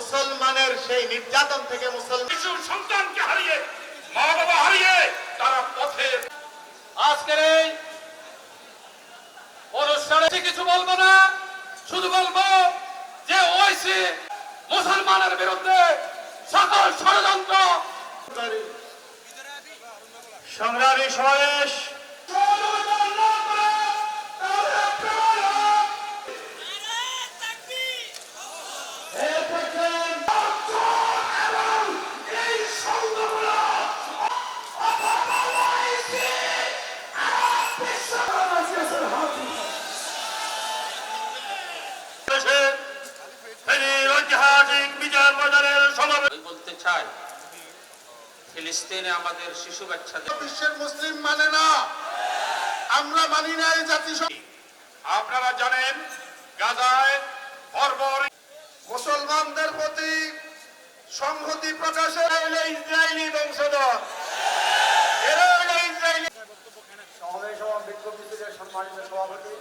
মুসলমানের সেই নির্যাতন থেকে মুসলমান শিশু সন্তানকে হারিয়ে মা বাবা হারিয়ে তারা পথে আজকের এই অনুষ্ঠানে কিছু বলবো না, শুধু বলবো যে ওইসি মুসলমানের বিরুদ্ধে সকল ষড়যন্ত্র। সংগ্রামী সমাবেশ ঐতিহাসিক বিজয় ময়দানের সমাবেশ বলতে চাই, ফিলিস্তিনে আমাদের শিশু বাচ্চাদের বিশ্বের মুসলিম মানে না, আমরা মানি না এই জাতিসংঘ। আপনারা জানেন গাজায় বর্বর মুসলমানদের প্রতি সংহতি প্রকাশে ইসরায়েলি বংশধর, এরা হলো ইসরায়েলি। সমাবেশ ও বিক্ষোভ মিছিলের সম্মানিত সভাপতি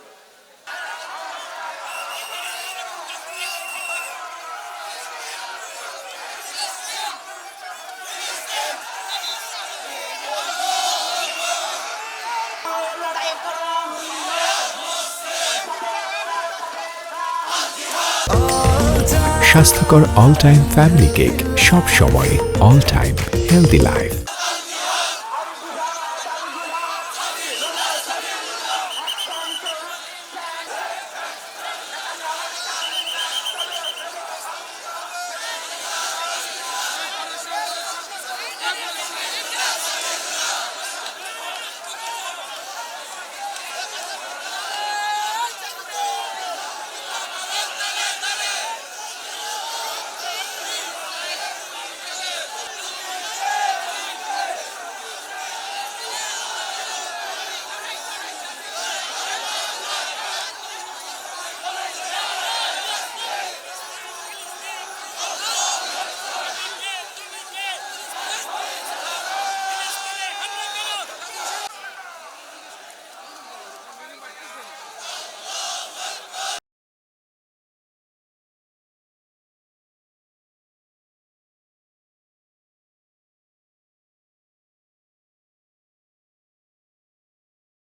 স্বাস্থ্যকর অল টাইম ফ্যামিলি কেক, সব সময় অল টাইম হেলদি লাইফ।